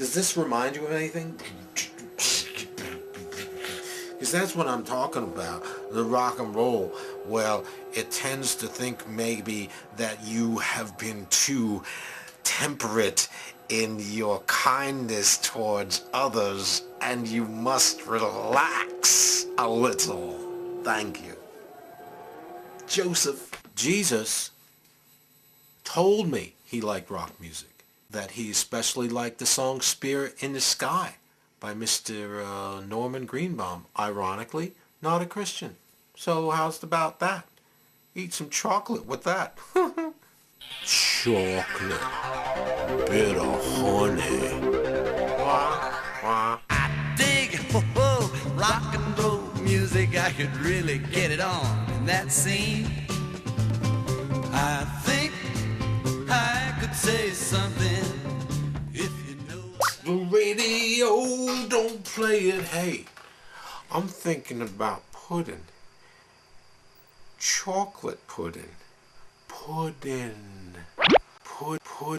Does this remind you of anything? Because that's what I'm talking about, the rock and roll. Well, it tends to think maybe that you have been too temperate in your kindness towards others, and you must relax a little. Thank you. Joseph. Jesus told me he liked rock music, that he especially liked the song Spirit in the Sky by Mr. Norman Greenbaum. Ironically, not a Christian. So how's about that? Eat some chocolate with that. Chocolate. Bit of honey. I dig rock and roll music. I could really get it on in that scene. I think I could say something if you know. The radio don't play it. Hey, I'm thinking about pudding. Chocolate pudding.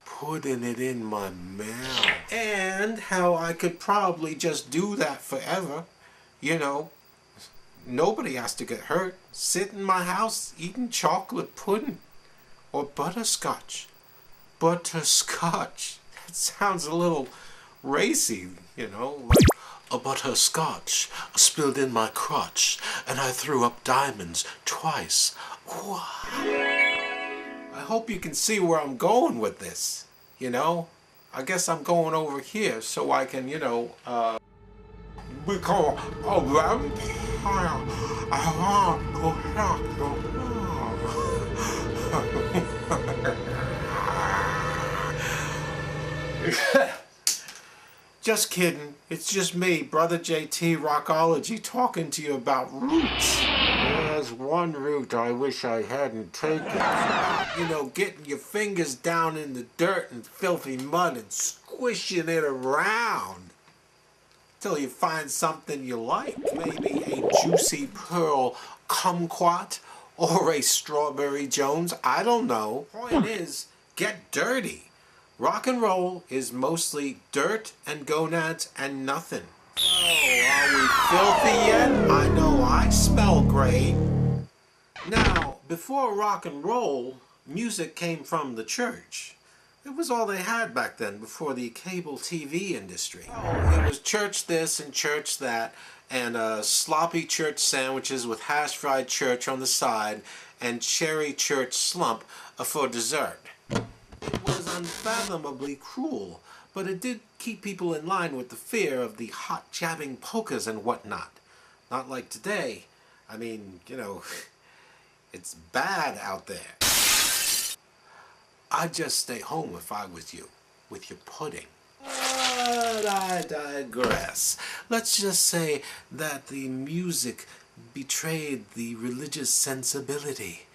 Putting it in my mouth. And how I could probably just do that forever. You know, nobody has to get hurt. Sit in my house eating chocolate pudding. Or butterscotch. Butterscotch. That sounds a little racy, you know, like a butterscotch spilled in my crotch, and I threw up diamonds twice. Wow. I hope you can see where I'm going with this, you know. I guess I'm going over here so I can, you know, become a vampire. Just kidding. It's just me, Brother JT, Rockology, talking to you about roots. There's one root I wish I hadn't taken. You know, getting your fingers down in the dirt and filthy mud and squishing it around till you find something you like. Maybe a juicy pearl kumquat or a strawberry Jones. I don't know. Point is, get dirty. Rock and roll is mostly dirt and gonads and nothing. Oh, are we filthy yet? I know I smell great. Now, before rock and roll, music came from the church. It was all they had back then before the cable TV industry. Oh, it was church this and church that, and sloppy church sandwiches with hash fried church on the side and cherry church slump for dessert. It was unfathomably cruel, but it did keep people in line with the fear of the hot jabbing polkas and whatnot. Not like today. I mean, you know, it's bad out there. I'd just stay home if I was you, with your pudding. But I digress. Let's just say that the music betrayed the religious sensibility.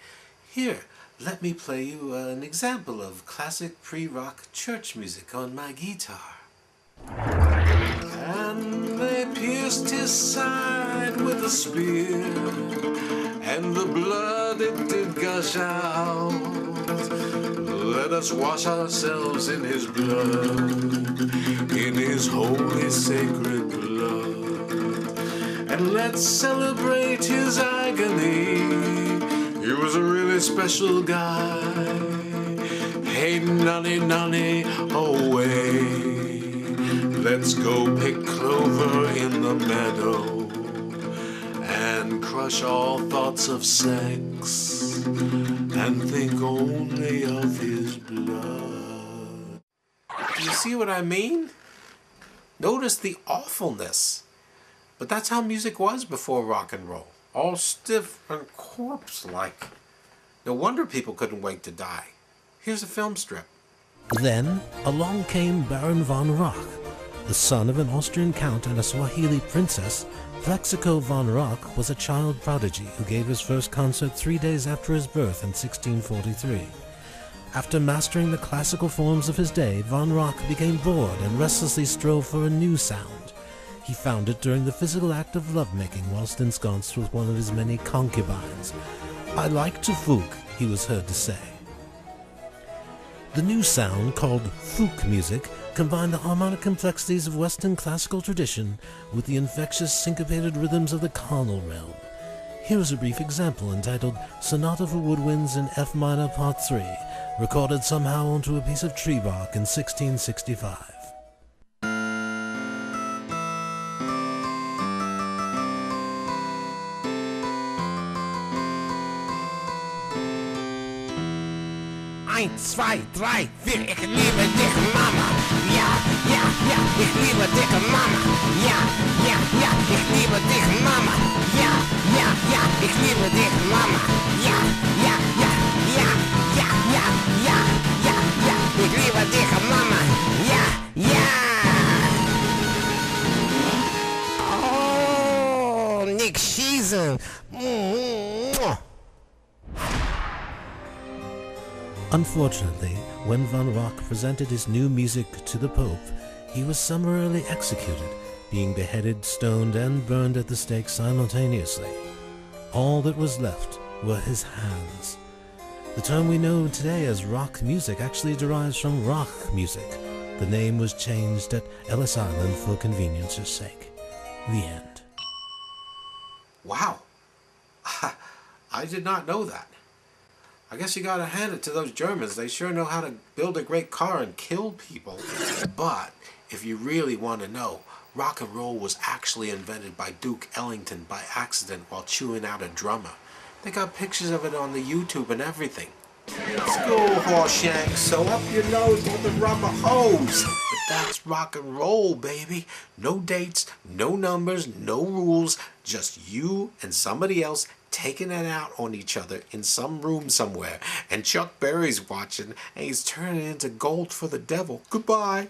Here, let me play you an example of classic pre-rock church music on my guitar. And they pierced his side with a spear, and the blood it did gush out. Let us wash ourselves in his blood, in his holy sacred blood, and let's celebrate his agony. He was a really special guy. Hey, nonny, nonny, away. Let's go pick clover in the meadow and crush all thoughts of sex and think only of his blood. Do you see what I mean? Notice the awfulness. But that's how music was before rock and roll. All stiff and corpse-like. No wonder people couldn't wait to die. Here's a film strip. Then along came Baron Van Rach, the son of an Austrian count and a Swahili princess. Plexico Van Rach was a child prodigy who gave his first concert 3 days after his birth in 1643. After mastering the classical forms of his day, Van Rach became bored and restlessly strove for a new sound. He found it during the physical act of lovemaking whilst ensconced with one of his many concubines. "I like to folk," he was heard to say. The new sound, called folk music, combined the harmonic complexities of Western classical tradition with the infectious syncopated rhythms of the carnal realm. Here is a brief example entitled Sonata for Woodwinds in F minor Part 3, recorded somehow onto a piece of tree bark in 1665. Eins, zwei, drei, vier, ich liebe dich, Mama. Ja, ja, ja, ich liebe dich, Mama. Ja, ja, ja, ich liebe dich, Mama. Ja, ja, ja, ich liebe dich, Mama. Ja, ja, ja, ja, ja, ja, ja, ja, ja, ich liebe dich, Mama. Ja, ja. Oh, nicht schießen. Unfortunately, when Van Rach presented his new music to the Pope, he was summarily executed, being beheaded, stoned, and burned at the stake simultaneously. All that was left were his hands. The term we know today as rock music actually derives from rock music. The name was changed at Ellis Island for convenience's sake. The end. Wow. I did not know that. I guess you gotta hand it to those Germans. They sure know how to build a great car and kill people. But if you really want to know, rock and roll was actually invented by Duke Ellington by accident while chewing out a drummer. They got pictures of it on the YouTube and everything. Let's go, Horseshank, sew up your nose with the rubber hose. But that's rock and roll, baby. No dates, no numbers, no rules. Just you and somebody else taking it out on each other in some room somewhere. And Chuck Berry's watching, and he's turning into gold for the devil. Goodbye.